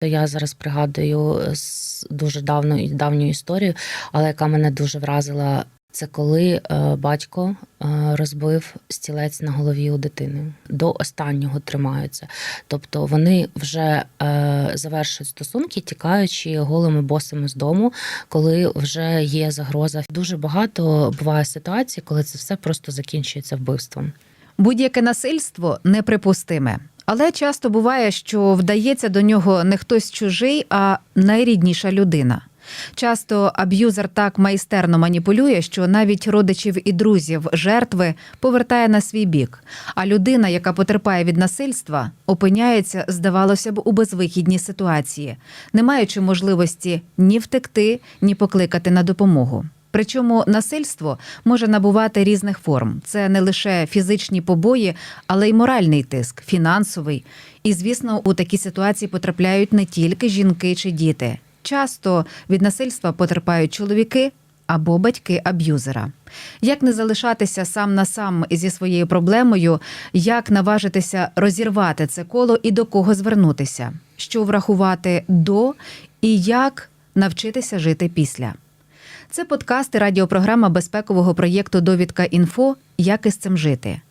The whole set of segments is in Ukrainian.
Я зараз пригадую дуже давню історію, але яка мене дуже вразила. Це коли батько розбив стілець на голові у дитини. До останнього тримаються. Тобто вони вже завершують стосунки, тікаючи голими босими з дому, коли вже є загроза. Дуже багато буває ситуацій, коли це все просто закінчується вбивством. Будь-яке насильство неприпустиме. Але часто буває, що вдається до нього не хтось чужий, а найрідніша людина. Часто аб'юзер так майстерно маніпулює, що навіть родичів і друзів жертви повертає на свій бік. А людина, яка потерпає від насильства, опиняється, здавалося б, у безвихідній ситуації, не маючи можливості ні втекти, ні покликати на допомогу. Причому насильство може набувати різних форм. Це не лише фізичні побої, але й моральний тиск, фінансовий. І, звісно, у такі ситуації потрапляють не тільки жінки чи діти. Часто від насильства потерпають чоловіки або батьки аб'юзера. Як не залишатися сам на сам зі своєю проблемою, як наважитися розірвати це коло і до кого звернутися, що врахувати до і як навчитися жити після. Це подкаст і радіопрограма безпекового проєкту «Довідка Інфо. Як із цим жити».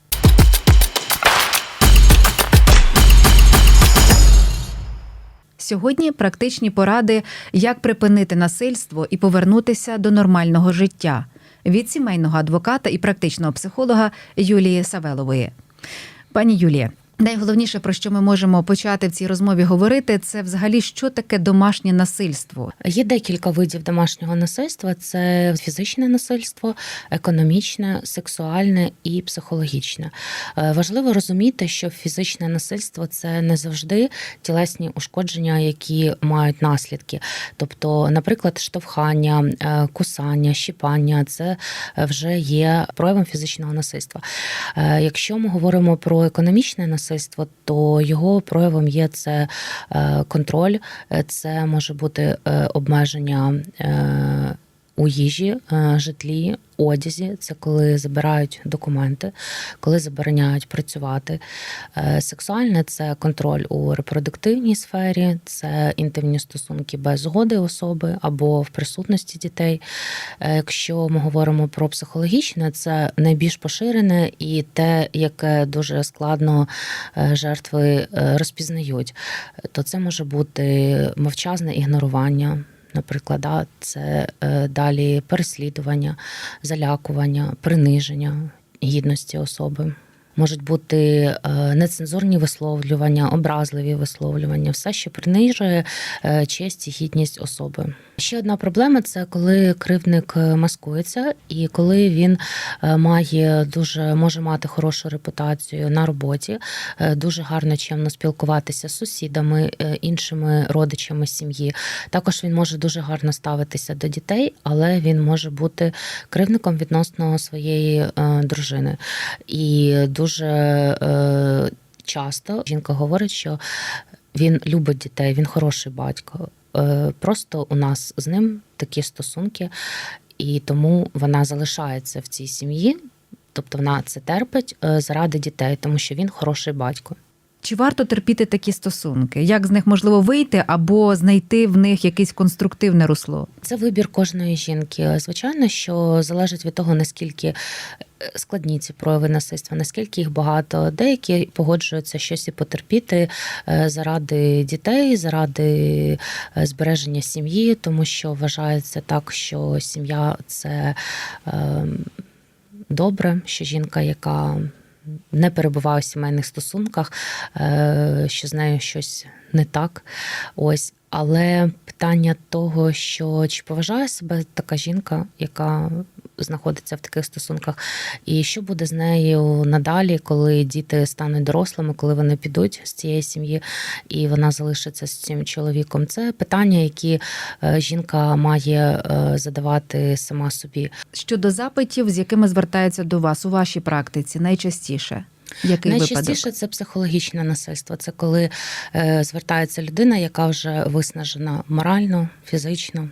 Сьогодні практичні поради, як припинити насильство і повернутися до нормального життя. Від сімейного адвоката і практичного психолога Юлії Савелової. Пані Юлія, найголовніше, про що ми можемо почати в цій розмові говорити, це взагалі, що таке домашнє насильство? Є декілька видів домашнього насильства. Це фізичне насильство, економічне, сексуальне і психологічне. Важливо розуміти, що фізичне насильство – це не завжди тілесні ушкодження, які мають наслідки. Тобто, наприклад, штовхання, кусання, щіпання – це вже є проявом фізичного насильства. Якщо ми говоримо про економічне насильство, то його проявом є це контроль, це може бути обмеження у їжі, житлі, одязі. Це коли забирають документи, коли забороняють працювати. Сексуальне – це контроль у репродуктивній сфері, це інтимні стосунки без згоди особи або в присутності дітей. Якщо ми говоримо про психологічне, це найбільш поширене і те, яке дуже складно жертви розпізнають. То це може бути мовчазне ігнорування, наприклад, це далі переслідування, залякування, приниження гідності особи. Можуть бути нецензурні висловлювання, образливі висловлювання, все, що принижує честь і гідність особи. Ще одна проблема – це коли кривдник маскується і коли він може мати хорошу репутацію на роботі, дуже гарно, чемно спілкуватися з сусідами, іншими родичами сім'ї. Також він може дуже гарно ставитися до дітей, але він може бути кривдником відносно своєї дружини. І дуже часто жінка говорить, що він любить дітей, він хороший батько. Просто у нас з ним такі стосунки, і тому вона залишається в цій сім'ї, тобто вона це терпить заради дітей, тому що він хороший батько. Чи варто терпіти такі стосунки? Як з них можливо вийти або знайти в них якесь конструктивне русло? Це вибір кожної жінки. Звичайно, що залежить від того, наскільки складні ці прояви насильства, наскільки їх багато. Деякі погоджуються щось і потерпіти заради дітей, заради збереження сім'ї, тому що вважається так, що сім'я – це добре, що жінка, яка не перебуває у сімейних стосунках, що з нею щось не так. Ось. Але питання того, що чи поважає себе така жінка, яка знаходиться в таких стосунках, і що буде з нею надалі, коли діти стануть дорослими, коли вони підуть з цієї сім'ї, і вона залишиться з цим чоловіком. Це питання, які жінка має задавати сама собі. Щодо запитів, з якими звертаються до вас у вашій практиці найчастіше? Який найчастіше випадок? Це психологічне насильство. Це коли звертається людина, яка вже виснажена морально, фізично.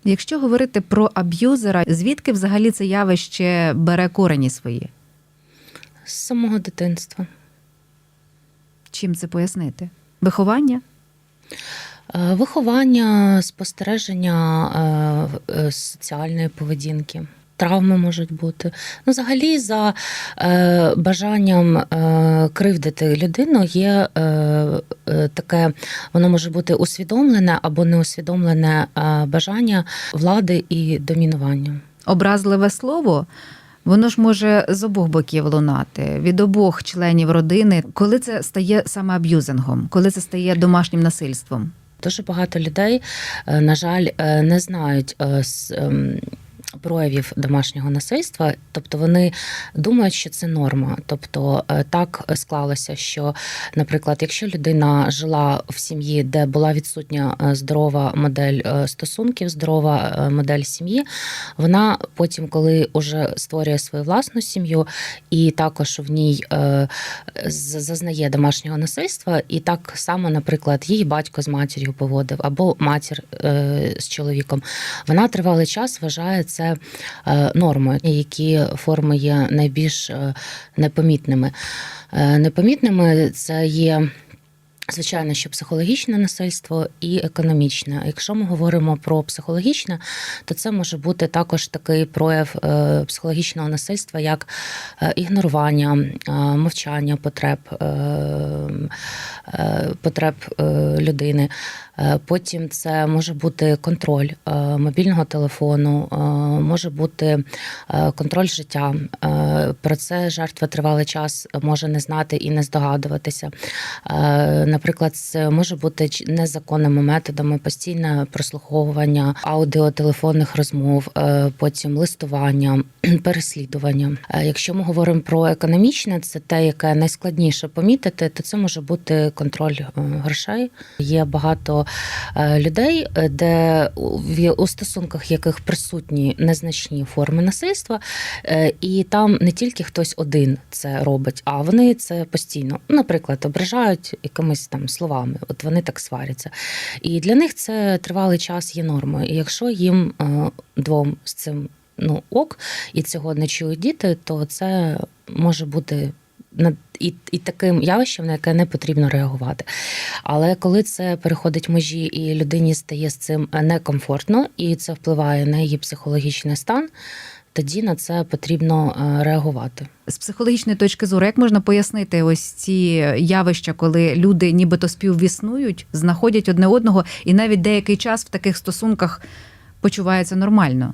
Якщо говорити про аб'юзера, звідки взагалі це явище бере корені свої? З самого дитинства. Чим це пояснити? Виховання? Виховання, спостереження соціальної поведінки. Травми можуть бути. Ну, взагалі, за бажанням кривдити людину є таке, воно може бути усвідомлене або неусвідомлене бажання влади і домінування. Образливе слово, воно ж може з обох боків лунати, від обох членів родини. Коли це стає саме аб'юзингом, коли це стає домашнім насильством? Дуже багато людей, на жаль, не знають проявів домашнього насильства, тобто вони думають, що це норма. Тобто так склалося, що, наприклад, якщо людина жила в сім'ї, де була відсутня здорова модель стосунків, здорова модель сім'ї, вона потім, коли вже створює свою власну сім'ю і також в ній зазнає домашнього насильства, і так само, наприклад, її батько з матір'ю поводив, або матір з чоловіком, вона тривалий час вважає це нормою, які форми є найбільш непомітними. Непомітними це є, звичайно, що психологічне насильство і економічне. Якщо ми говоримо про психологічне, то це може бути також такий прояв психологічного насильства, як ігнорування, мовчання потреб людини. Потім це може бути контроль мобільного телефону, може бути контроль життя. Про це жертва тривалий час може не знати і не здогадуватися. Наприклад, це може бути незаконними методами, постійне прослуховування аудіотелефонних розмов, потім листування, переслідування. Якщо ми говоримо про економічне, це те, яке найскладніше помітити, то це може бути контроль грошей. Є багато людей, де у стосунках яких присутні незначні форми насильства, і там не тільки хтось один це робить, а вони це постійно, наприклад, ображають якимись там словами, от вони так сваряться. І для них це тривалий час є нормою. І якщо їм двом з цим ок, і цього не чують діти, то це може бути і таким явищем, на яке не потрібно реагувати. Але коли це переходить межі і людині стає з цим некомфортно, і це впливає на її психологічний стан, тоді на це потрібно реагувати. З психологічної точки зору, як можна пояснити ось ці явища, коли люди нібито співвіснують, знаходять одне одного і навіть деякий час в таких стосунках почуваються нормально?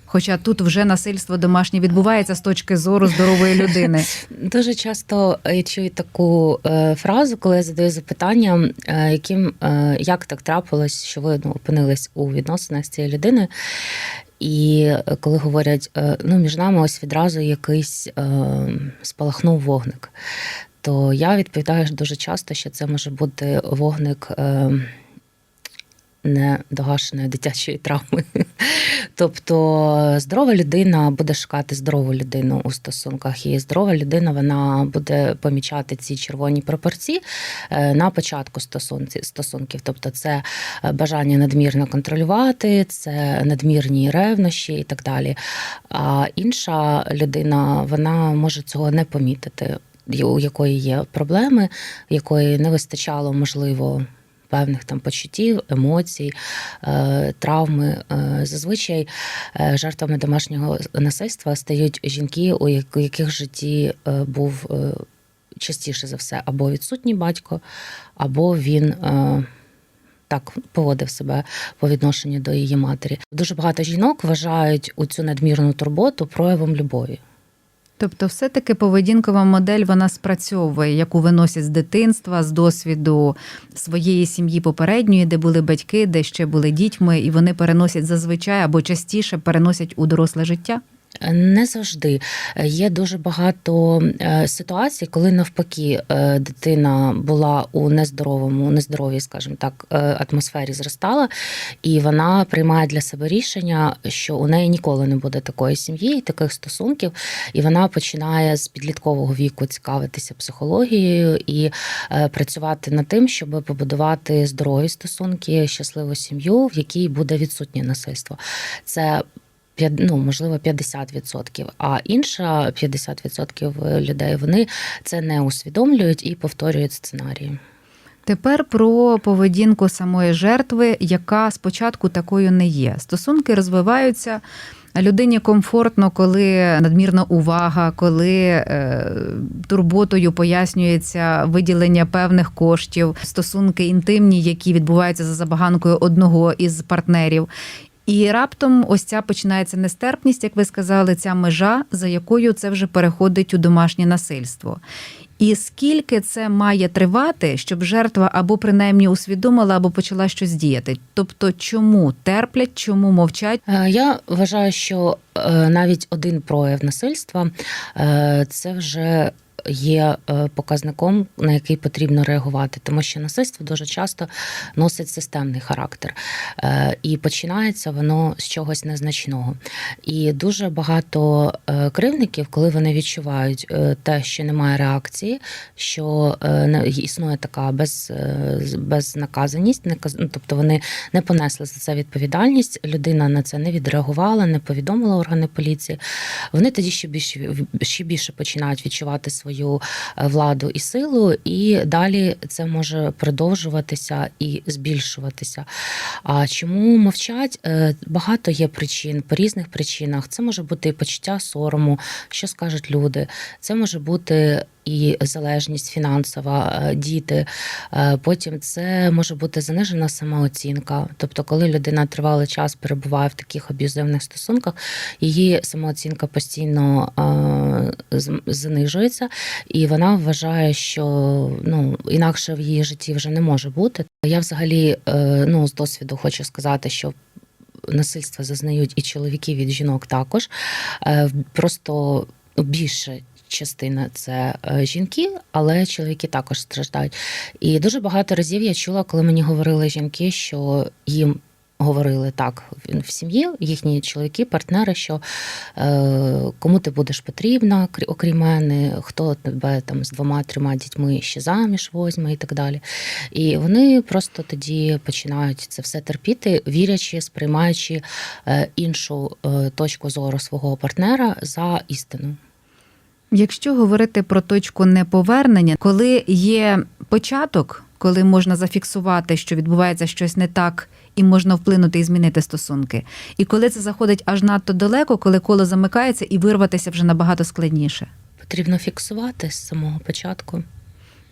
Хоча тут вже насильство домашнє відбувається з точки зору здорової людини. Дуже часто я чую таку фразу, коли я задаю запитання, як так трапилось, що ви опинились у відносинах з цією людиною. І коли говорять, між нами ось відразу якийсь спалахнув вогник, то я відповідаю дуже часто, що це може бути вогник недогашеної дитячої травми. Тобто здорова людина буде шукати здорову людину у стосунках, і здорова людина, вона буде помічати ці червоні прапорці на початку стосунків. Тобто це бажання надмірно контролювати, це надмірні ревнощі і так далі. А інша людина, вона може цього не помітити, у якої є проблеми, якої не вистачало, можливо, певних там почуттів, емоцій, травми. Зазвичай жертвами домашнього насильства стають жінки, у яких в житті був частіше за все або відсутній батько, або він так поводив себе по відношенню до її матері. Дуже багато жінок вважають у цю надмірну турботу проявом любові. Тобто все-таки поведінкова модель, вона спрацьовує, яку виносять з дитинства, з досвіду своєї сім'ї попередньої, де були батьки, де ще були дітьми, і вони переносять зазвичай або частіше переносять у доросле життя? Не завжди. Є дуже багато ситуацій, коли навпаки дитина була у нездоровій, скажімо так, атмосфері зростала, і вона приймає для себе рішення, що у неї ніколи не буде такої сім'ї, таких стосунків, і вона починає з підліткового віку цікавитися психологією і працювати над тим, щоб побудувати здорові стосунки, щасливу сім'ю, в якій буде відсутнє насильство. Це можливо, 50%, а інша 50% людей, вони це не усвідомлюють і повторюють сценарії. Тепер про поведінку самої жертви, яка спочатку такою не є. Стосунки розвиваються, людині комфортно, коли надмірна увага, коли турботою пояснюється виділення певних коштів, стосунки інтимні, які відбуваються за забаганкою одного із партнерів. І раптом ось ця починається нестерпність, як ви сказали, ця межа, за якою це вже переходить у домашнє насильство. І скільки це має тривати, щоб жертва або принаймні усвідомила, або почала щось діяти? Тобто чому терплять, чому мовчать? Я вважаю, що навіть один прояв насильства це вже є показником, на який потрібно реагувати, тому що насильство дуже часто носить системний характер. І починається воно з чогось незначного. І дуже багато кривдників, коли вони відчувають те, що немає реакції, що існує така безнаказаність, тобто вони не понесли за це відповідальність, людина на це не відреагувала, не повідомила органи поліції, вони тоді ще більше починають відчувати свою владу і силу, і далі це може продовжуватися і збільшуватися. А чому мовчать? Багато є причин, по різних причинах. Це може бути і почуття сорому, що скажуть люди. Це може бути і залежність фінансова, діти. Потім це може бути занижена самооцінка. Тобто, коли людина тривалий час перебуває в таких аб'юзивних стосунках, її самооцінка постійно занижується, і вона вважає, що інакше в її житті вже не може бути. Я взагалі з досвіду хочу сказати, що насильства зазнають і чоловіки від жінок також. Просто більше частина це жінки, але чоловіки також страждають. І дуже багато разів я чула, коли мені говорили жінки, що їм говорили так в сім'ї, їхні чоловіки, партнери, що кому ти будеш потрібна, окрім мене, хто тебе там з 2-3 дітьми ще заміж возьме і так далі. І вони просто тоді починають це все терпіти, вірячи, сприймаючи іншу точку зору свого партнера за істину. Якщо говорити про точку неповернення, коли є початок, коли можна зафіксувати, що відбувається щось не так, і можна вплинути і змінити стосунки. І коли це заходить аж надто далеко, коли коло замикається і вирватися вже набагато складніше. Потрібно фіксувати з самого початку.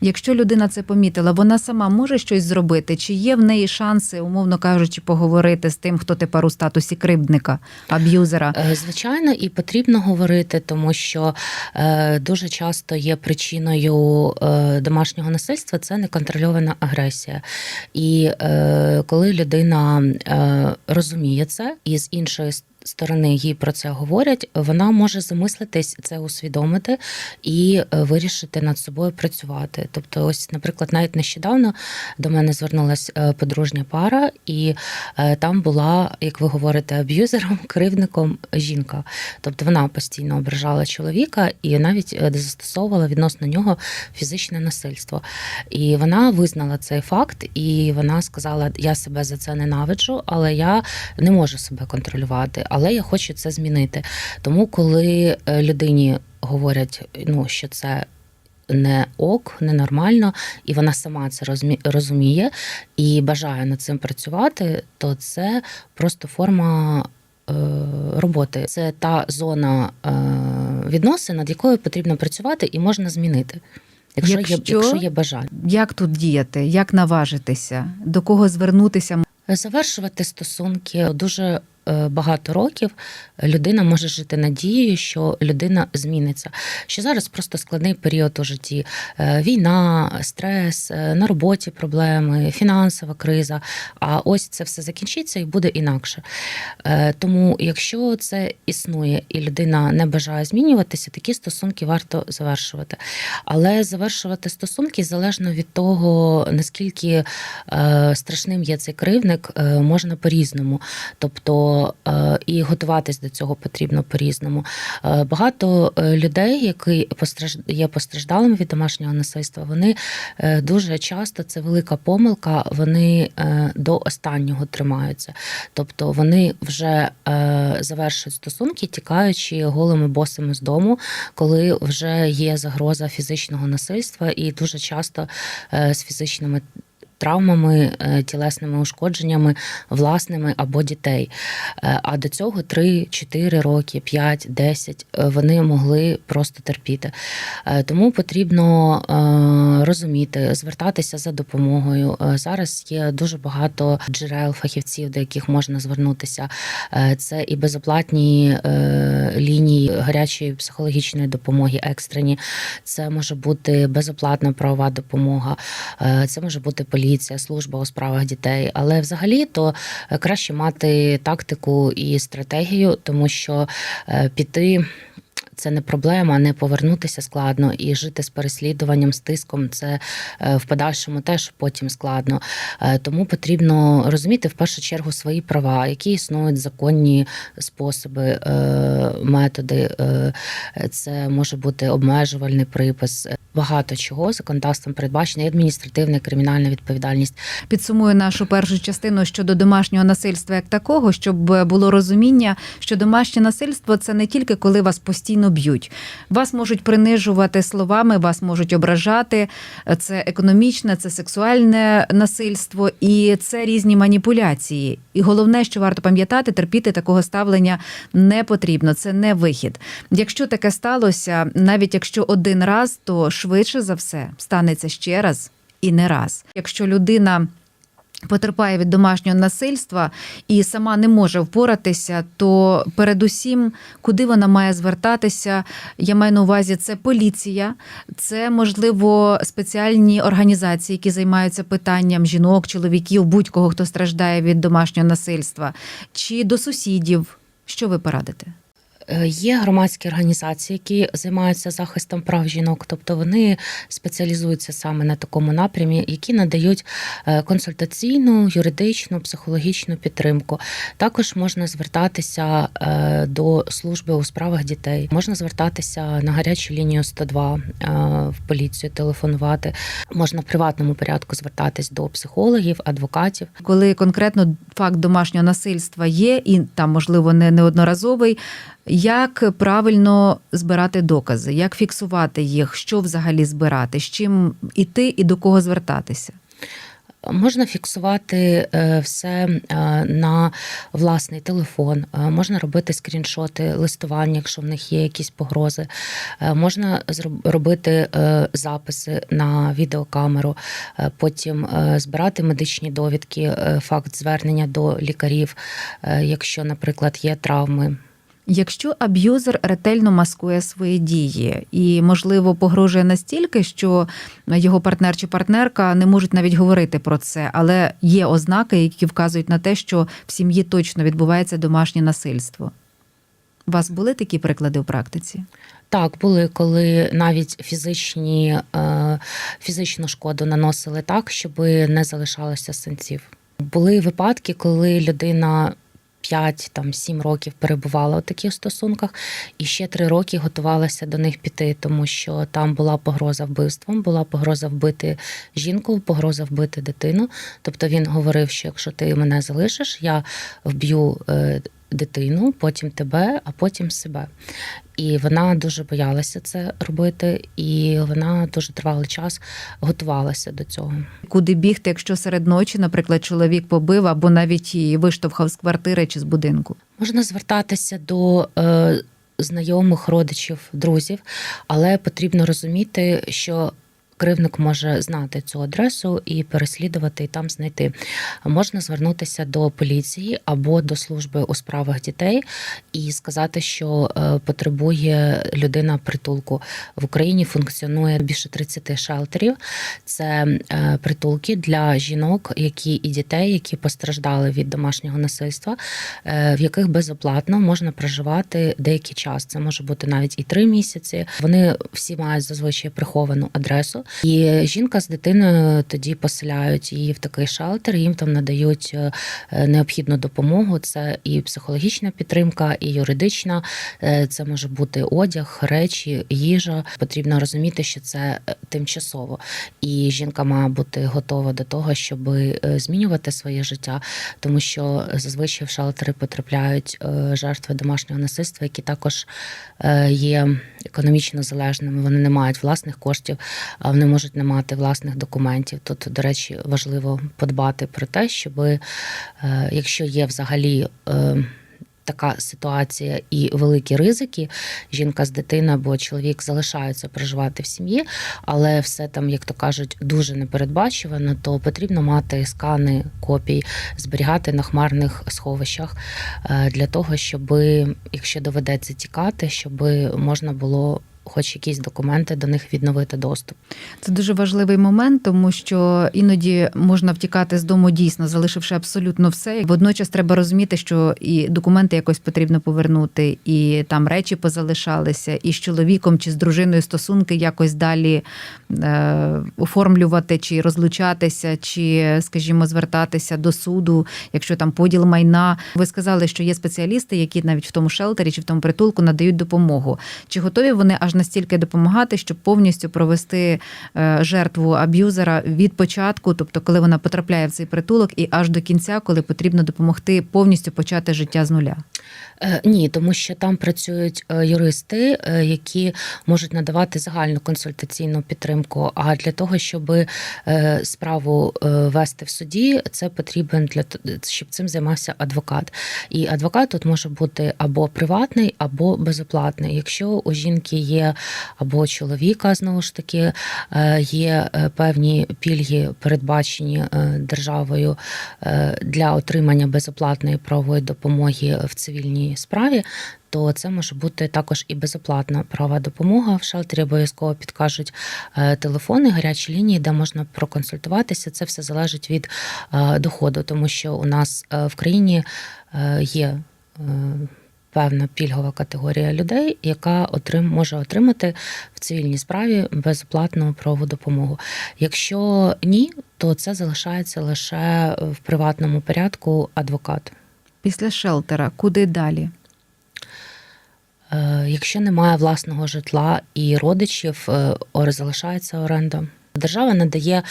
Якщо людина це помітила, вона сама може щось зробити? Чи є в неї шанси, умовно кажучи, поговорити з тим, хто тепер у статусі кривдника, аб'юзера? Звичайно, і потрібно говорити, тому що дуже часто є причиною домашнього насильства – це неконтрольована агресія. І коли людина розуміє це, і з іншої сторони їй про це говорять, вона може замислитись, це усвідомити і вирішити над собою працювати. Тобто, ось, наприклад, навіть нещодавно до мене звернулась подружня пара, і там була, як ви говорите, аб'юзером, кривдником жінка. Тобто вона постійно ображала чоловіка і навіть застосовувала відносно нього фізичне насильство. І вона визнала цей факт, і вона сказала, я себе за це ненавиджу, але я не можу себе контролювати. Але я хочу це змінити. Тому, коли людині говорять, що це не ок, ненормально, і вона сама це розуміє і бажає над цим працювати, то це просто форма роботи. Це та зона відносин, над якою потрібно працювати і можна змінити. Якщо є бажання. Як тут діяти? Як наважитися? До кого звернутися? Завершувати стосунки. Дуже багато років людина може жити надією, що людина зміниться. Що зараз просто складний період у житті. Війна, стрес, на роботі проблеми, фінансова криза. А ось це все закінчиться і буде інакше. Тому якщо це існує і людина не бажає змінюватися, такі стосунки варто завершувати. Але завершувати стосунки залежно від того, наскільки страшним є цей кривдник, можна по-різному. Тобто і готуватись до цього потрібно по-різному. Багато людей, які є постраждалими від домашнього насильства, вони дуже часто, це велика помилка, вони до останнього тримаються. Тобто вони вже завершують стосунки, тікаючи голими босими з дому, коли вже є загроза фізичного насильства, і дуже часто з фізичними травмами, тілесними ушкодженнями власними або дітей. А до цього 3-4 роки, 5-10 вони могли просто терпіти. Тому потрібно розуміти, звертатися за допомогою. Зараз є дуже багато джерел, фахівців, до яких можна звернутися. Це і безоплатні лінії гарячої психологічної допомоги, екстрені. Це може бути безоплатна правова допомога. Це може бути поліція, служба у справах дітей. Але взагалі то краще мати тактику і стратегію, тому що піти – це не проблема, не повернутися складно, і жити з переслідуванням, з тиском – це в подальшому теж потім складно. Тому потрібно розуміти в першу чергу свої права, які існують законні способи, методи. Це може бути обмежувальний припис, багато чого законодавством передбачено, і адміністративна, і кримінальна відповідальність. Підсумую нашу першу частину щодо домашнього насильства як такого, щоб було розуміння, що домашнє насильство – це не тільки коли вас постійно б'ють. Вас можуть принижувати словами, вас можуть ображати. Це економічне, це сексуальне насильство і це різні маніпуляції. І головне, що варто пам'ятати, терпіти такого ставлення не потрібно, це не вихід. Якщо таке сталося, навіть якщо один раз, то швидше за все станеться ще раз і не раз. Якщо людина потерпає від домашнього насильства і сама не може впоратися, то передусім, куди вона має звертатися, я маю на увазі, це поліція, це, можливо, спеціальні організації, які займаються питанням жінок, чоловіків, будь-кого, хто страждає від домашнього насильства, чи до сусідів. Що ви порадите? Є громадські організації, які займаються захистом прав жінок, тобто вони спеціалізуються саме на такому напрямі, які надають консультаційну, юридичну, психологічну підтримку. Також можна звертатися до служби у справах дітей, можна звертатися на гарячу лінію 102, в поліцію телефонувати, можна в приватному порядку звертатись до психологів, адвокатів. Коли конкретно факт домашнього насильства є, і там, можливо, не неодноразовий, як правильно збирати докази, як фіксувати їх, що взагалі збирати, з чим іти і до кого звертатися? Можна фіксувати все на власний телефон, можна робити скріншоти листування, якщо в них є якісь погрози, можна робити записи на відеокамеру, потім збирати медичні довідки, факт звернення до лікарів, якщо, наприклад, є травми. Якщо аб'юзер ретельно маскує свої дії і, можливо, погрожує настільки, що його партнер чи партнерка не можуть навіть говорити про це, але є ознаки, які вказують на те, що в сім'ї точно відбувається домашнє насильство. У вас були такі приклади у практиці? Так, були, коли навіть фізичну шкоду наносили так, щоб не залишалося синців. Були випадки, коли людина 5-7 років перебувала у таких стосунках і ще 3 роки готувалася до них піти, тому що там була погроза вбивством, була погроза вбити жінку, погроза вбити дитину. Тобто він говорив, що якщо ти мене залишиш, я вб'ю дитину, потім тебе, а потім себе. І вона дуже боялася це робити, і вона дуже тривалий час готувалася до цього. Куди бігти, якщо серед ночі, наприклад, чоловік побив або навіть і виштовхав з квартири чи з будинку? Можна звертатися до знайомих, родичів, друзів, але потрібно розуміти, що кривдник може знати цю адресу і переслідувати, і там знайти. Можна звернутися до поліції або до служби у справах дітей і сказати, що потребує людина притулку. В Україні функціонує більше 30 шелтерів. Це притулки для жінок, і дітей, які постраждали від домашнього насильства, в яких безоплатно можна проживати деякий час. Це може бути навіть і 3 місяці. Вони всі мають зазвичай приховану адресу. І жінка з дитиною тоді поселяють її в такий шелтер, їм там надають необхідну допомогу. Це і психологічна підтримка, і юридична. Це може бути одяг, речі, їжа. Потрібно розуміти, що це тимчасово. І жінка має бути готова до того, щоб змінювати своє життя, тому що зазвичай в шелтери потрапляють жертви домашнього насильства, які також є економічно залежними. Вони не мають власних коштів, а вони можуть не мати власних документів. Тут, до речі, важливо подбати про те, щоб якщо є взагалі така ситуація і великі ризики, жінка з дитиною або чоловік залишаються проживати в сім'ї, але все там, як то кажуть, дуже непередбачувано, то потрібно мати скани копій, зберігати на хмарних сховищах для того, щоб, якщо доведеться тікати, щоб можна було хоч якісь документи до них відновити доступ. Це дуже важливий момент, тому що іноді можна втікати з дому дійсно, залишивши абсолютно все. Водночас треба розуміти, що і документи якось потрібно повернути, і там речі позалишалися, і з чоловіком чи з дружиною стосунки якось далі оформлювати, чи розлучатися, чи, скажімо, звертатися до суду, якщо там поділ майна. Ви сказали, що є спеціалісти, які навіть в тому шелтері чи в тому притулку надають допомогу. Чи готові вони аж настільки допомагати, щоб повністю провести жертву аб'юзера від початку, тобто коли вона потрапляє в цей притулок, і аж до кінця, коли потрібно допомогти повністю почати життя з нуля? Ні, тому що там працюють юристи, які можуть надавати загальну консультаційну підтримку. А для того, щоб справу вести в суді, це потрібен щоб цим займався адвокат. І адвокат тут може бути або приватний, або безоплатний. Якщо у жінки є або чоловіка, знову ж таки, є певні пільги, передбачені державою для отримання безоплатної правової допомоги в цивільній справі, то це може бути також і безоплатна правова допомога. В шелтері обов'язково підкажуть телефони, гарячі лінії, де можна проконсультуватися. Це все залежить від доходу, тому що у нас в країні є певна пільгова категорія людей, яка може отримати в цивільній справі безоплатну правову допомогу. Якщо ні, то це залишається лише в приватному порядку адвокат. Після шелтера куди далі? Якщо немає власного житла і родичів, залишається оренда. Держава надає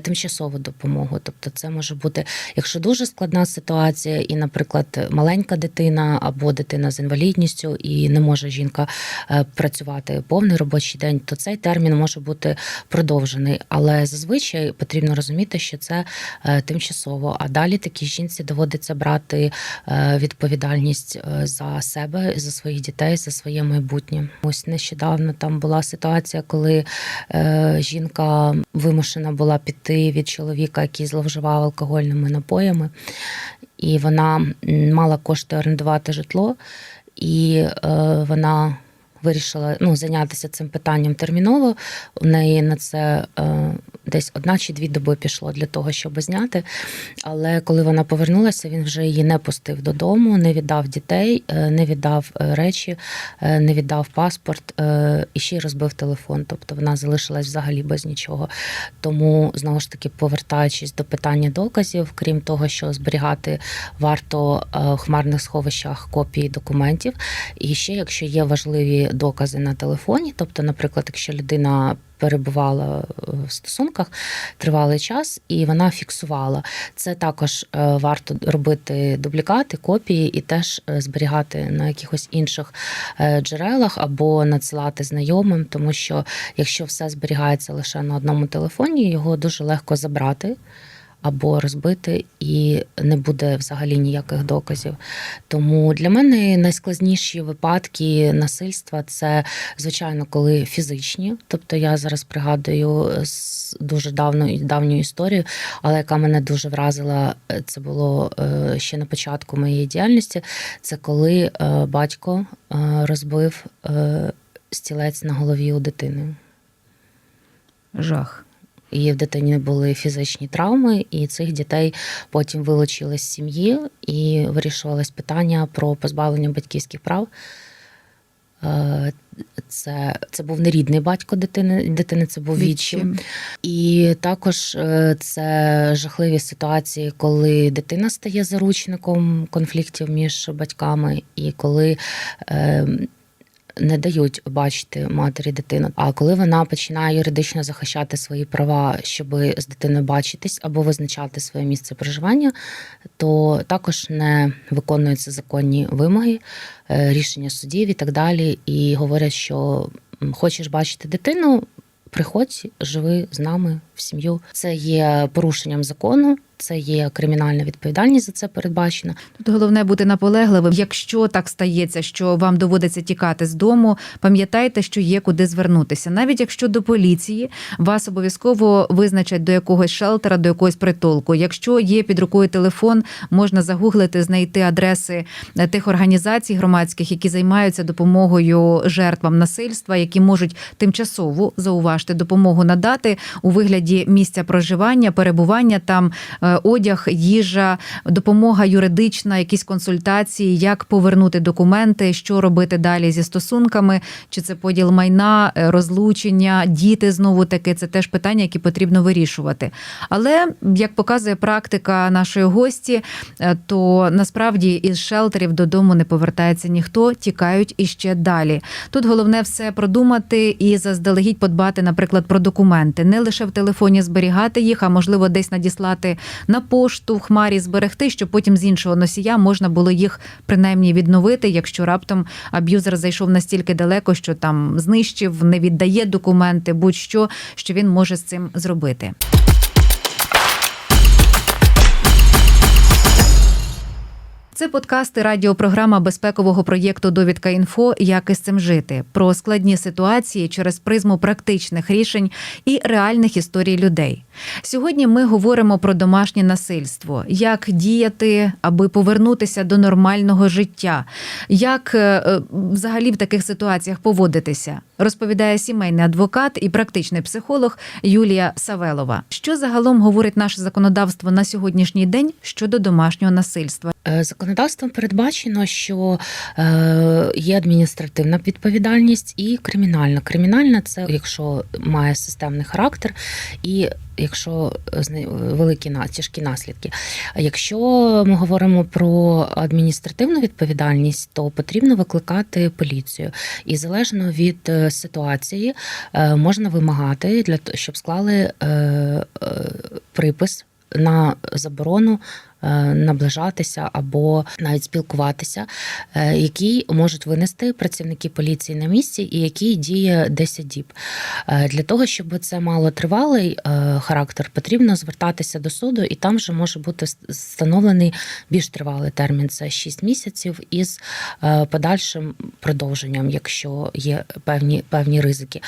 тимчасову допомогу. Тобто це може бути, якщо дуже складна ситуація і, наприклад, маленька дитина або дитина з інвалідністю і не може жінка працювати повний робочий день, то цей термін може бути продовжений. Але зазвичай потрібно розуміти, що це тимчасово. А далі такій жінці доводиться брати відповідальність за себе, за своїх дітей, за своє майбутнє. Ось нещодавно там була ситуація, коли жінка вимушена була піти від чоловіка, який зловживав алкогольними напоями, і вона мала кошти орендувати житло, і вона вирішила зайнятися цим питанням терміново. У неї на це десь 1 чи 2 доби пішло для того, щоб зняти. Але коли вона повернулася, він вже її не пустив додому, не віддав дітей, не віддав речі, не віддав паспорт і ще й розбив телефон. Тобто вона залишилась взагалі без нічого. Тому, знову ж таки, повертаючись до питання доказів, крім того, що зберігати варто в хмарних сховищах копії документів, і ще, якщо є важливі докази на телефоні, тобто, наприклад, якщо людина перебувала в стосунках тривалий час, і вона фіксувала. Це також варто робити дублікати, копії і теж зберігати на якихось інших джерелах або надсилати знайомим, тому що якщо все зберігається лише на одному телефоні, його дуже легко забрати або розбити, і не буде взагалі ніяких доказів. Тому для мене найскладніші випадки насильства – це, звичайно, коли фізичні. Тобто я зараз пригадую дуже давню історію, але яка мене дуже вразила, це було ще на початку моєї діяльності, це коли батько розбив стілець на голові у дитини. Жах. І в дитині були фізичні травми, і цих дітей потім вилучили з сім'ї, і вирішувалось питання про позбавлення батьківських прав. Це був не рідний батько дитини це був відчим. І також це жахливі ситуації, коли дитина стає заручником конфліктів між батьками, і коли не дають бачити матері дитину. А коли вона починає юридично захищати свої права, щоб з дитиною бачитись або визначати своє місце проживання, то також не виконуються законні вимоги, рішення судів і так далі. І говорять, що хочеш бачити дитину, приходь, живи з нами в сім'ю. Це є порушенням закону. Це є кримінальна відповідальність за це передбачена. Тут головне бути наполегливим. Якщо так стається, що вам доводиться тікати з дому, пам'ятайте, що є куди звернутися. Навіть якщо до поліції, вас обов'язково визначать до якогось шелтера, до якогось притулку. Якщо є під рукою телефон, можна загуглити, знайти адреси тих організацій громадських, які займаються допомогою жертвам насильства, які можуть тимчасово, зауважте, допомогу надати у вигляді місця проживання, перебування там, одяг, їжа, допомога юридична, якісь консультації, як повернути документи, що робити далі зі стосунками, чи це поділ майна, розлучення, діти знову-таки, це теж питання, які потрібно вирішувати. Але, як показує практика нашої гості, то насправді із шелтерів додому не повертається ніхто, тікають іще далі. Тут головне все продумати і заздалегідь подбати, наприклад, про документи. Не лише в телефоні зберігати їх, а можливо десь надіслати на пошту, в хмарі зберегти, щоб потім з іншого носія можна було їх принаймні відновити, якщо раптом аб'юзер зайшов настільки далеко, що там знищив, не віддає документи, будь-що, що він може з цим зробити. Це подкасти радіопрограма безпекового проєкту «Довідка.Інфо. Як із цим жити?» Про складні ситуації через призму практичних рішень і реальних історій людей. Сьогодні ми говоримо про домашнє насильство. Як діяти, аби повернутися до нормального життя? Як взагалі в таких ситуаціях поводитися? Розповідає сімейний адвокат і практичний психолог Юлія Савелова. Що загалом говорить наше законодавство на сьогоднішній день щодо домашнього насильства? Законодавством передбачено, що є адміністративна відповідальність і кримінальна. Кримінальна – це якщо має системний характер і якщо великі тяжкі наслідки. А якщо ми говоримо про адміністративну відповідальність, то потрібно викликати поліцію. І залежно від ситуації можна вимагати, щоб склали припис на заборону наближатися або навіть спілкуватися, який можуть винести працівники поліції на місці і який діє 10 діб. Для того, щоб це мало тривалий характер, потрібно звертатися до суду, і там вже може бути встановлений більш тривалий термін – це 6 місяців із подальшим продовженням, якщо є певні ризики.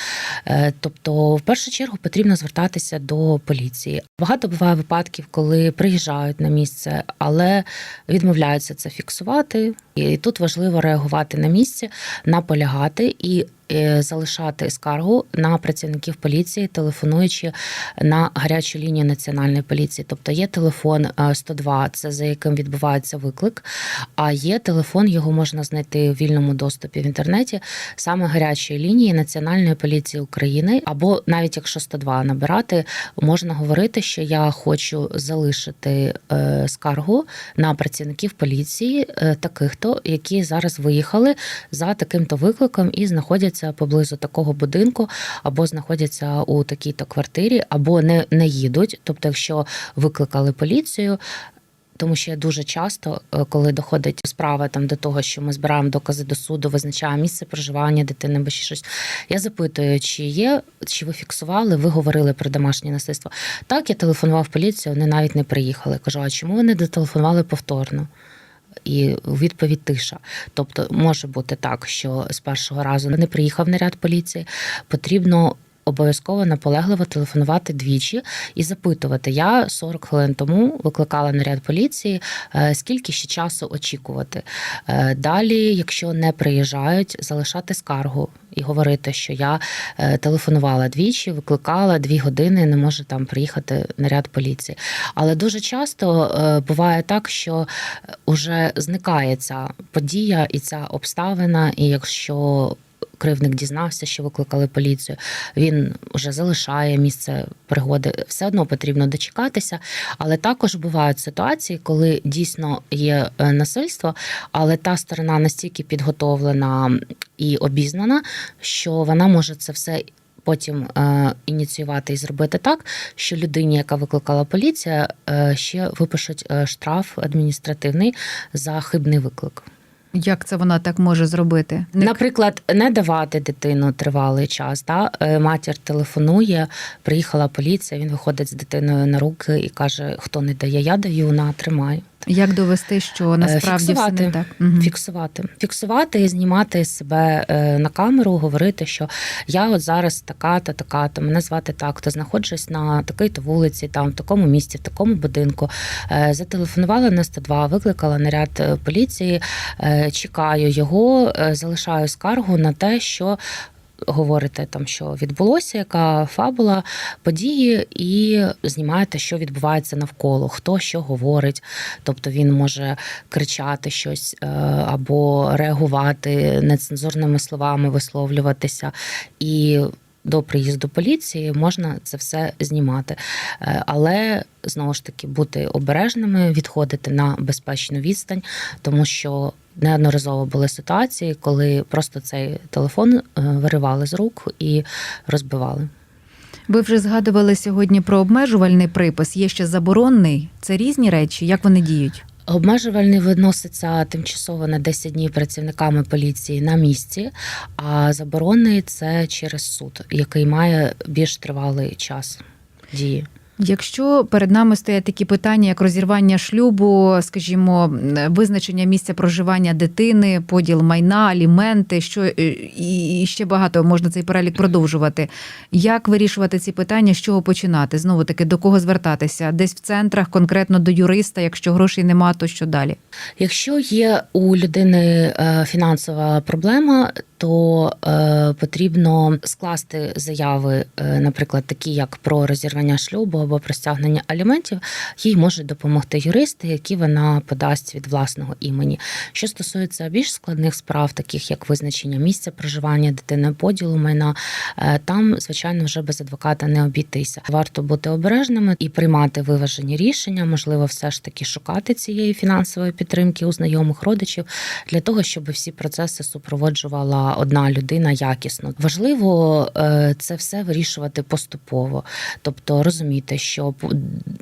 Тобто, в першу чергу, потрібно звертатися до поліції. Багато буває випадків, коли приїжджають на місце, але відмовляються це фіксувати. І тут важливо реагувати на місці, наполягати і залишати скаргу на працівників поліції, телефонуючи на гарячу лінію Національної поліції. Тобто є телефон 102, це за яким відбувається виклик, а є телефон, його можна знайти в вільному доступі в інтернеті, саме гарячої лінії Національної поліції України. Або навіть якщо 102 набирати, можна говорити, що я хочу залишити скаргу на працівників поліції таких-то, які зараз виїхали за таким-то викликом і знаходяться поблизу такого будинку, або знаходяться у такій-то квартирі, або не їдуть. Тобто, якщо викликали поліцію, тому що дуже часто, коли доходить справа там до того, що ми збираємо докази до суду, визначаємо місце проживання дитини або ще щось, я запитую, чи ви фіксували, ви говорили про домашнє насильство. Так, я телефонував в поліцію, вони навіть не приїхали. Кажу, а чому ви не дотелефонували повторно? І у відповідь тиша. Тобто може бути так, що з першого разу не приїхав наряд поліції. Потрібно обов'язково наполегливо телефонувати двічі і запитувати. Я 40 хвилин тому викликала наряд поліції, скільки ще часу очікувати. Далі, якщо не приїжджають, залишати скаргу і говорити, що я телефонувала двічі, викликала 2 години, не може там приїхати наряд поліції. Але дуже часто буває так, що вже зникає ця подія і ця обставина, і якщо кривдник дізнався, що викликали поліцію, він вже залишає місце пригоди. Все одно потрібно дочекатися. Але також бувають ситуації, коли дійсно є насильство, але та сторона настільки підготовлена і обізнана, що вона може це все потім ініціювати і зробити так, що людині, яка викликала поліція, ще випишуть штраф адміністративний за хибний виклик. Як це вона так може зробити? Наприклад, не давати дитину тривалий час. Да? Матір телефонує, приїхала поліція, він виходить з дитиною на руки і каже, хто не дає, я даю, на, тримай. Як довести, що насправді все не так? Фіксувати і знімати себе на камеру, говорити, що я от зараз така-то, така-то, мене звати так-то, знаходжусь на такій-то вулиці, там, в такому місці, в такому будинку. Зателефонувала на 102, викликала наряд поліції, чекаю його, залишаю скаргу на те, що говорите там, що відбулося, яка фабула події, і знімаєте, що відбувається навколо, хто що говорить. Тобто він може кричати щось або реагувати нецензурними словами, висловлюватися. І до приїзду поліції можна це все знімати. Але, знову ж таки, бути обережними, відходити на безпечну відстань, тому що неодноразово були ситуації, коли просто цей телефон виривали з рук і розбивали. Ви вже згадували сьогодні про обмежувальний припис, є ще заборонний. Це різні речі, як вони діють? Обмежувальний виноситься тимчасово на 10 днів працівниками поліції на місці, а заборонний – це через суд, який має більш тривалий час дії. Якщо перед нами стоять такі питання, як розірвання шлюбу, скажімо, визначення місця проживання дитини, поділ майна, аліменти, що і ще багато, можна цей перелік продовжувати. Як вирішувати ці питання, з чого починати? Знову таки, до кого звертатися? Десь в центрах, конкретно до юриста, якщо грошей нема, то що далі? Якщо є у людини фінансова проблема, то потрібно скласти заяви, наприклад, такі як про розірвання шлюбу або про стягнення аліментів. Їй можуть допомогти юристи, які вона подасть від власного імені. Що стосується більш складних справ, таких як визначення місця проживання дитини, поділу майна, там, звичайно, вже без адвоката не обійтися. Варто бути обережними і приймати виважені рішення, можливо, все ж таки шукати цієї фінансової підтримки у знайомих родичів, для того, щоб всі процеси супроводжувала одна людина якісно. Важливо це все вирішувати поступово. Тобто розуміти, що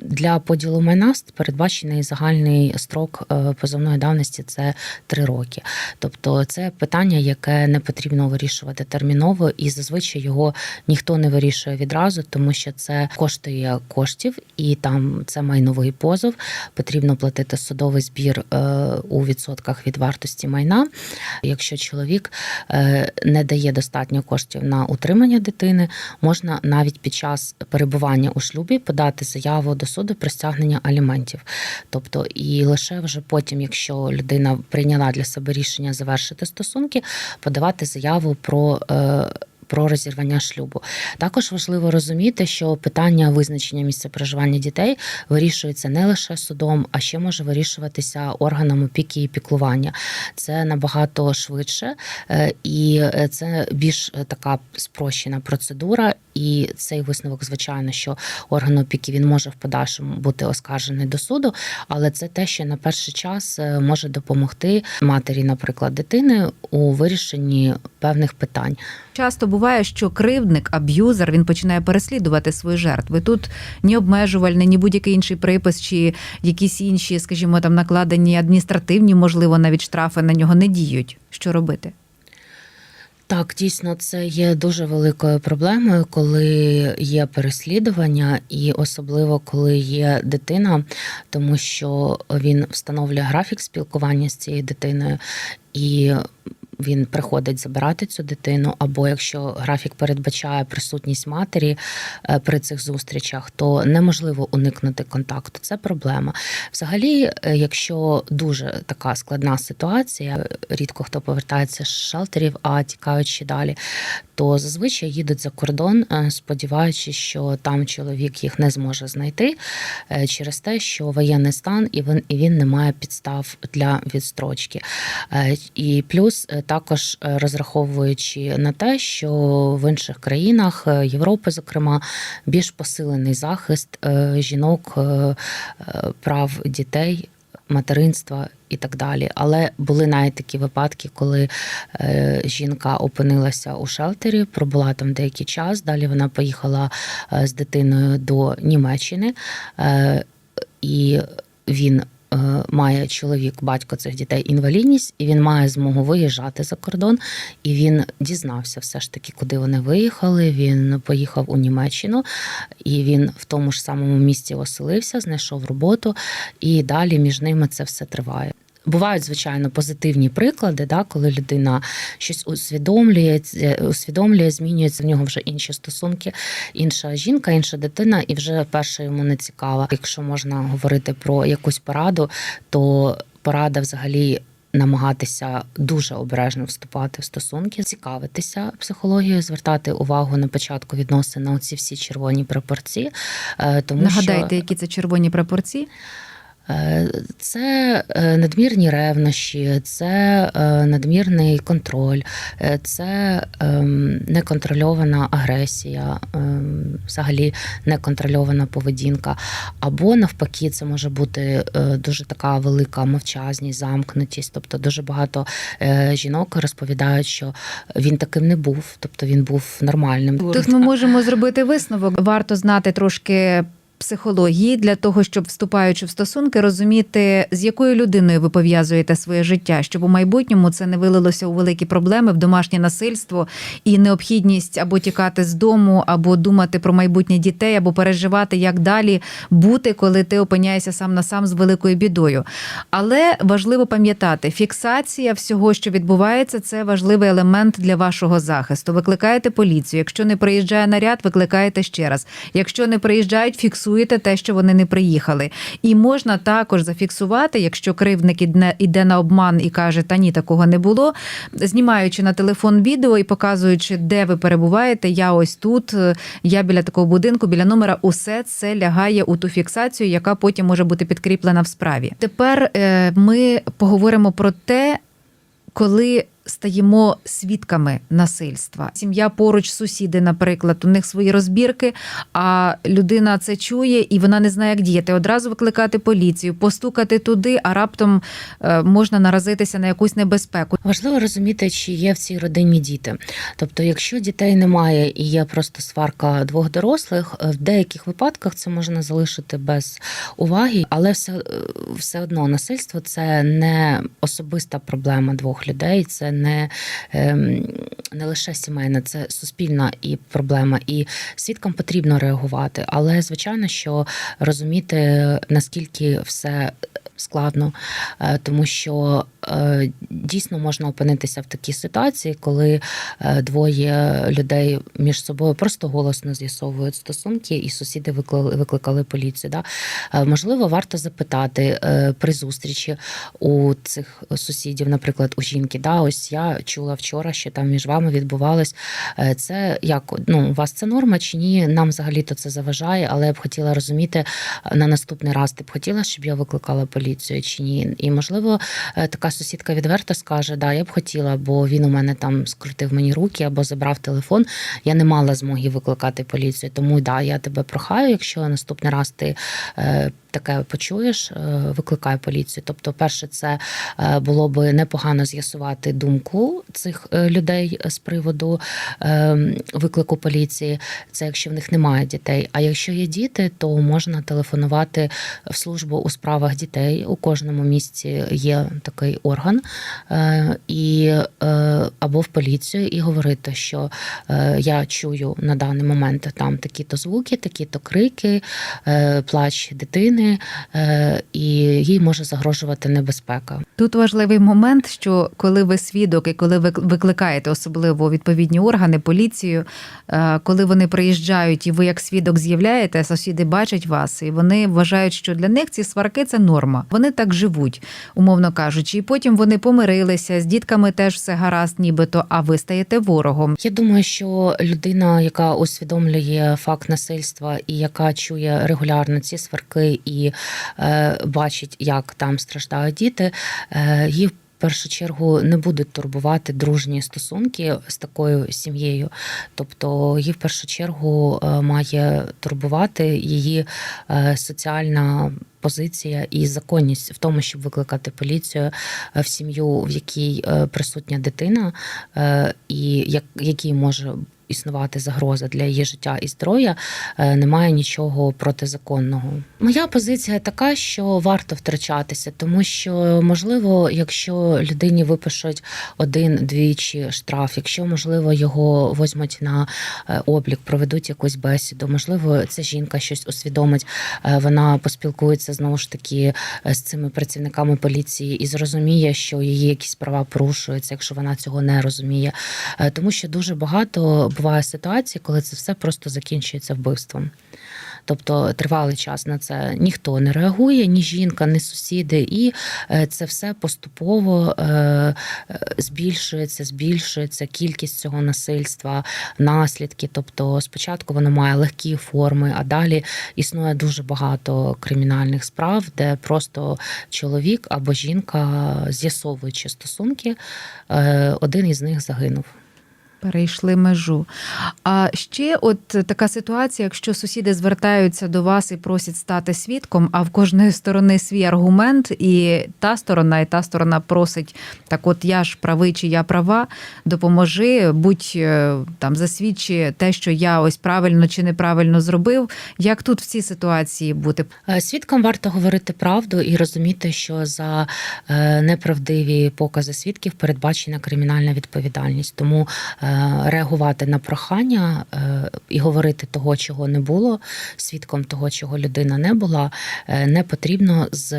для поділу майна передбачений загальний строк позовної давності – це 3 роки. Тобто це питання, яке не потрібно вирішувати терміново, і зазвичай його ніхто не вирішує відразу, тому що це коштує коштів, і там це майновий позов, потрібно платити судовий збір у відсотках від вартості майна. Якщо чоловік не дає достатньо коштів на утримання дитини, можна навіть під час перебування у шлюбі подати заяву до суду про стягнення аліментів. Тобто і лише вже потім, якщо людина прийняла для себе рішення завершити стосунки, подавати заяву про розірвання шлюбу. Також важливо розуміти, що питання визначення місця проживання дітей вирішується не лише судом, а ще може вирішуватися органом опіки і піклування. Це набагато швидше, і це більш така спрощена процедура, і цей висновок, звичайно, що орган опіки, він може в подальшому бути оскаржений до суду, але це те, що на перший час може допомогти матері, наприклад, дитини у вирішенні певних питань. Часто буває, що кривдник, аб'юзер, він починає переслідувати свої жертви. Тут ні обмежувальний, ні будь-який інший припис, чи якісь інші, скажімо, там накладені адміністративні, можливо, навіть штрафи на нього не діють. Що робити? Так, дійсно, це є дуже великою проблемою, коли є переслідування, і особливо, коли є дитина, тому що він встановлює графік спілкування з цією дитиною, і він приходить забирати цю дитину, або якщо графік передбачає присутність матері при цих зустрічах, то неможливо уникнути контакту. Це проблема. Взагалі, якщо дуже така складна ситуація, рідко хто повертається з шелтерів, а тікаючи далі, то зазвичай їдуть за кордон, сподіваючись, що там чоловік їх не зможе знайти через те, що воєнний стан і він не має підстав для відстрочки. І плюс також розраховуючи на те, що в інших країнах Європи, зокрема, більш посилений захист жінок, прав дітей, материнства і так далі. Але були навіть такі випадки, коли жінка опинилася у шелтері, пробула там деякий час, далі вона поїхала з дитиною до Німеччини, і він має чоловік, батько цих дітей, інвалідність, і він має змогу виїжджати за кордон, і він дізнався все ж таки, куди вони виїхали, він поїхав у Німеччину, і він в тому ж самому місці оселився, знайшов роботу, і далі між ними це все триває. Бувають, звичайно, позитивні приклади, да, коли людина щось усвідомлює, змінюється, в нього вже інші стосунки, інша жінка, інша дитина, і вже перша йому не цікава. Якщо можна говорити про якусь пораду, то порада взагалі намагатися дуже обережно вступати в стосунки, цікавитися психологією, звертати увагу на початку відносин на оці всі червоні прапорці. Нагадайте, які це червоні прапорці? Це надмірні ревнощі, це надмірний контроль, це неконтрольована агресія, взагалі неконтрольована поведінка. Або навпаки, це може бути дуже така велика мовчазність, замкнутість. Тобто дуже багато жінок розповідають, що він таким не був, тобто він був нормальним. Тут ми можемо зробити висновок. Варто знати трошки психології для того, щоб, вступаючи в стосунки, розуміти, з якою людиною ви пов'язуєте своє життя, щоб у майбутньому це не вилилося у великі проблеми, в домашнє насильство і необхідність або тікати з дому, або думати про майбутнє дітей, або переживати, як далі бути, коли ти опиняєшся сам на сам з великою бідою. Але важливо пам'ятати, фіксація всього, що відбувається, це важливий елемент для вашого захисту. Викликаєте поліцію. Якщо не приїжджає наряд, викликаєте ще раз. Якщо не приїжджають, фіксуєте те, що вони не приїхали. І можна також зафіксувати, якщо кривдник іде на обман і каже, та ні, такого не було, знімаючи на телефон відео і показуючи, де ви перебуваєте, я ось тут, я біля такого будинку, біля номера, усе це лягає у ту фіксацію, яка потім може бути підкріплена в справі. Тепер ми поговоримо про те, коли стаємо свідками насильства. Сім'я поруч, сусіди, наприклад, у них свої розбірки, а людина це чує і вона не знає, як діяти. Одразу викликати поліцію, постукати туди, а раптом можна наразитися на якусь небезпеку. Важливо розуміти, чи є в цій родині діти. Тобто, якщо дітей немає і є просто сварка двох дорослих, в деяких випадках це можна залишити без уваги, але все одно насильство – це не особиста проблема двох людей, це не лише сімейна, це суспільна і проблема, і свідкам потрібно реагувати. Але, звичайно, що розуміти, наскільки все складно, тому що дійсно можна опинитися в такій ситуації, коли двоє людей між собою просто голосно з'ясовують стосунки, і сусіди викликали поліцію. Да? Можливо, варто запитати при зустрічі у цих сусідів, наприклад, у жінки, да, ось я чула вчора, що там між вами відбувалось. Це як, у вас це норма чи ні? Нам взагалі-то це заважає, але я б хотіла розуміти на наступний раз, ти б хотіла, щоб я викликала поліцію чи ні? І, можливо, така сусідка відверто скаже, да, я б хотіла, бо він у мене там скрутив мені руки або забрав телефон, я не мала змоги викликати поліцію, тому, да, я тебе прохаю, якщо наступний раз ти таке почуєш, викликай поліцію. Тобто, перше, це було би непогано з'ясувати думку цих людей з приводу виклику поліції. Це якщо в них немає дітей. А якщо є діти, то можна телефонувати в службу у справах дітей. У кожному місті є такий орган або в поліцію і говорити, що я чую на даний момент там такі-то звуки, такі-то крики, плач дитини, і їй може загрожувати небезпека. Тут важливий момент, що коли ви свідок і коли ви викликаєте особливо відповідні органи, поліцію, коли вони приїжджають і ви як свідок з'являєте, сусіди бачать вас, і вони вважають, що для них ці сварки – це норма. Вони так живуть, умовно кажучи. І потім вони помирилися, з дітками теж все гаразд нібито, а ви стаєте ворогом. Я думаю, що людина, яка усвідомлює факт насильства і яка чує регулярно ці сварки і бачить, як там страждають діти, її в першу чергу не будуть турбувати дружні стосунки з такою сім'єю. Тобто її в першу чергу має турбувати її соціальна позиція і законність в тому, щоб викликати поліцію в сім'ю, в якій присутня дитина, і якій може існувати загроза для її життя і здоров'я, немає нічого протизаконного. Моя позиція така, що варто втручатися, тому що, можливо, якщо людині випишуть 1-2 штраф, якщо, можливо, його візьмуть на облік, проведуть якусь бесіду, можливо, ця жінка щось усвідомить, вона поспілкується знову ж таки з цими працівниками поліції і зрозуміє, що її якісь права порушуються, якщо вона цього не розуміє. Тому що дуже багато буває ситуацій, коли це все просто закінчується вбивством. Тобто тривалий час на це ніхто не реагує, ні жінка, ні сусіди, і це все поступово збільшується кількість цього насильства, наслідки. Тобто спочатку воно має легкі форми, а далі існує дуже багато кримінальних справ, де просто чоловік або жінка, з'ясовуючи стосунки, один із них загинув. Перейшли межу. А ще от така ситуація, якщо сусіди звертаються до вас і просять стати свідком, а в кожної сторони свій аргумент, і та сторона просить, так от я ж правий чи я права, допоможи, будь там засвідчи те, що я ось правильно чи неправильно зробив. Як тут в цій ситуації бути? Свідкам варто говорити правду і розуміти, що за неправдиві покази свідків передбачена кримінальна відповідальність. Тому реагувати на прохання і говорити того, чого не було, свідком того, чого людина не була, не потрібно з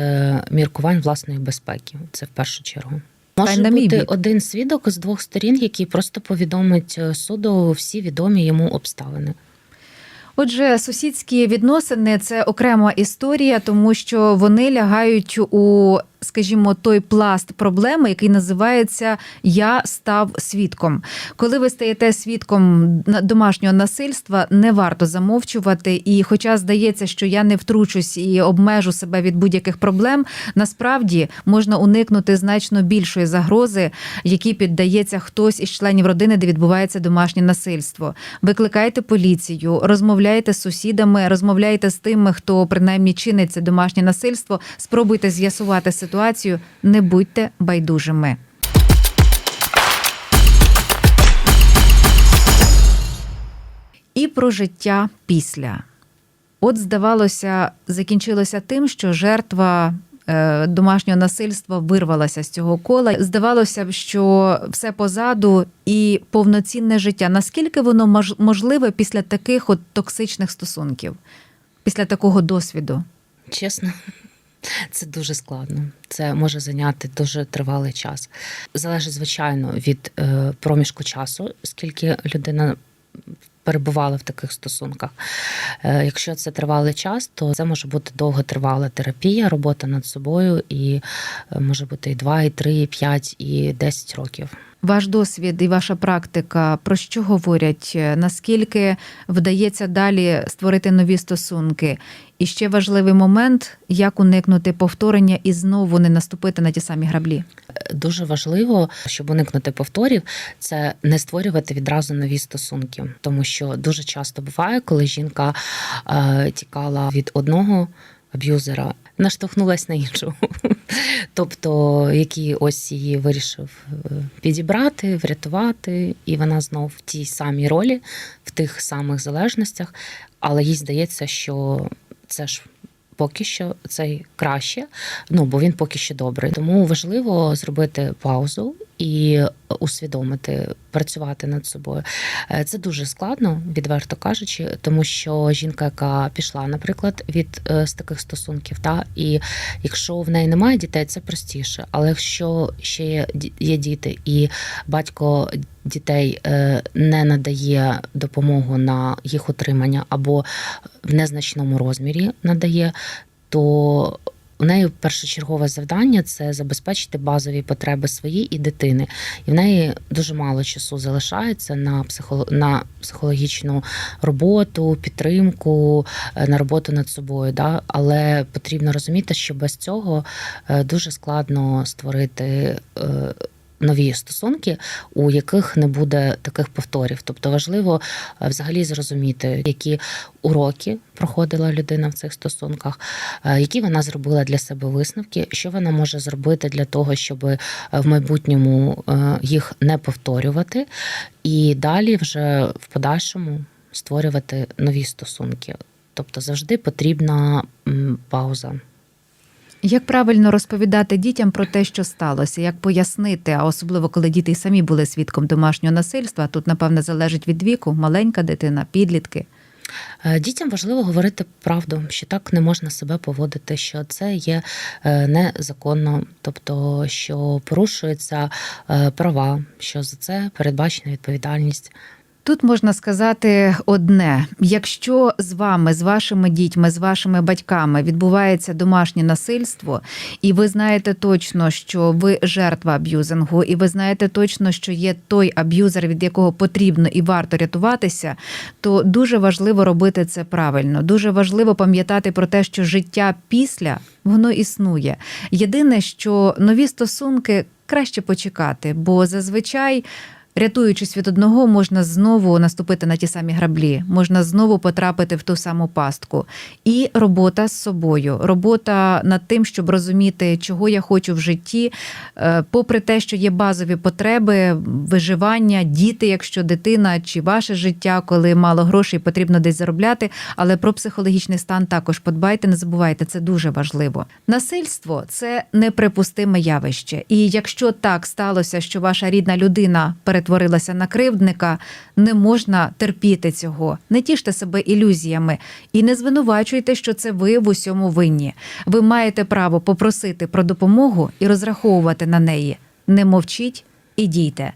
міркувань власної безпеки. Це в першу чергу. Може бути один свідок з двох сторін, який просто повідомить суду всі відомі йому обставини. Отже, сусідські відносини – це окрема історія, тому що вони лягають у, скажімо, той пласт проблеми, який називається «я став свідком». Коли ви стаєте свідком домашнього насильства, не варто замовчувати. І хоча здається, що я не втручусь і обмежу себе від будь-яких проблем, насправді можна уникнути значно більшої загрози, якій піддається хтось із членів родини, де відбувається домашнє насильство. Викликайте поліцію, розмовляйте з сусідами, розмовляйте з тими, хто принаймні чинить це домашнє насильство, спробуйте з'ясувати ситуацію, не будьте байдужими. І про життя після. От, здавалося, закінчилося тим, що жертва домашнього насильства вирвалася з цього кола. Здавалося б, що все позаду і повноцінне життя. Наскільки воно можливе після таких от токсичних стосунків? Після такого досвіду? Чесно, це дуже складно. Це може зайняти дуже тривалий час. Залежить, звичайно, від проміжку часу, скільки людина перебувала в таких стосунках. Якщо це тривалий час, то це може бути довготривала терапія, робота над собою, і може бути і 2, і 3, і 5, і 10 років. Ваш досвід і ваша практика про що говорять? Наскільки вдається далі створити нові стосунки? І ще важливий момент, як уникнути повторення і знову не наступити на ті самі граблі? Дуже важливо, щоб уникнути повторів, це не створювати відразу нові стосунки. Тому що дуже часто буває, коли жінка тікала від одного аб'юзера, наштовхнулась на іншого. Тобто, який ось її вирішив підібрати, врятувати, і вона знов в тій самій ролі, в тих самих залежностях, але їй здається, що це ж поки що цей краще, бо він поки що добрий. Тому важливо зробити паузу і усвідомити, працювати над собою. Це дуже складно, відверто кажучи, тому що жінка, яка пішла, наприклад, з таких стосунків, і якщо в неї немає дітей, це простіше. Але якщо ще є діти, і батько дітей не надає допомогу на їх утримання або в незначному розмірі надає, то у неї першочергове завдання – це забезпечити базові потреби свої і дитини. І в неї дуже мало часу залишається на психологічну роботу, підтримку, на роботу над собою. Да? Але потрібно розуміти, що без цього дуже складно створити нові стосунки, у яких не буде таких повторів. Тобто важливо взагалі зрозуміти, які уроки проходила людина в цих стосунках, які вона зробила для себе висновки, що вона може зробити для того, щоб в майбутньому їх не повторювати, і далі вже в подальшому створювати нові стосунки. Тобто завжди потрібна пауза. Як правильно розповідати дітям про те, що сталося? Як пояснити, а особливо, коли діти й самі були свідком домашнього насильства, тут, напевне, залежить від віку, маленька дитина, підлітки. Дітям важливо говорити правду, що так не можна себе поводити, що це є незаконно, тобто, що порушуються права, що за це передбачена відповідальність. Тут можна сказати одне: якщо з вами, з вашими дітьми, з вашими батьками відбувається домашнє насильство, і ви знаєте точно, що ви жертва аб'юзингу, і ви знаєте точно, що є той аб'юзер, від якого потрібно і варто рятуватися, то дуже важливо робити це правильно. Дуже важливо пам'ятати про те, що життя після, воно існує. Єдине, що нові стосунки краще почекати, бо зазвичай, рятуючись від одного, можна знову наступити на ті самі граблі, можна знову потрапити в ту саму пастку. І робота з собою, робота над тим, щоб розуміти, чого я хочу в житті, попри те, що є базові потреби, виживання, діти, якщо дитина, чи ваше життя, коли мало грошей, потрібно десь заробляти, але про психологічний стан також подбайте, не забувайте, це дуже важливо. Насильство – це неприпустиме явище. І якщо так сталося, що ваша рідна людина перетворилася на кривдника, не можна терпіти цього. Не тіште себе ілюзіями і не звинувачуйте, що це ви в усьому винні. Ви маєте право попросити про допомогу і розраховувати на неї. Не мовчіть і дійте.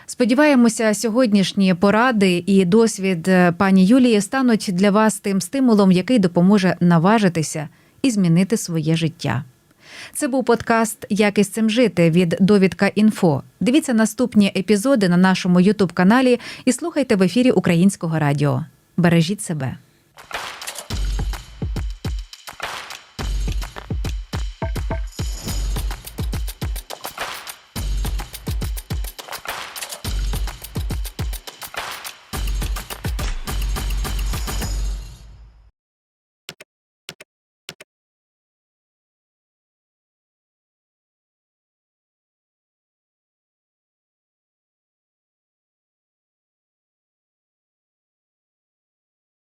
Сподіваємося, сьогоднішні поради і досвід пані Юлії стануть для вас тим стимулом, який допоможе наважитися і змінити своє життя. Це був подкаст «Як із цим жити» від Довідка.Інфо. Дивіться наступні епізоди на нашому YouTube-каналі і слухайте в ефірі Українського радіо. Бережіть себе.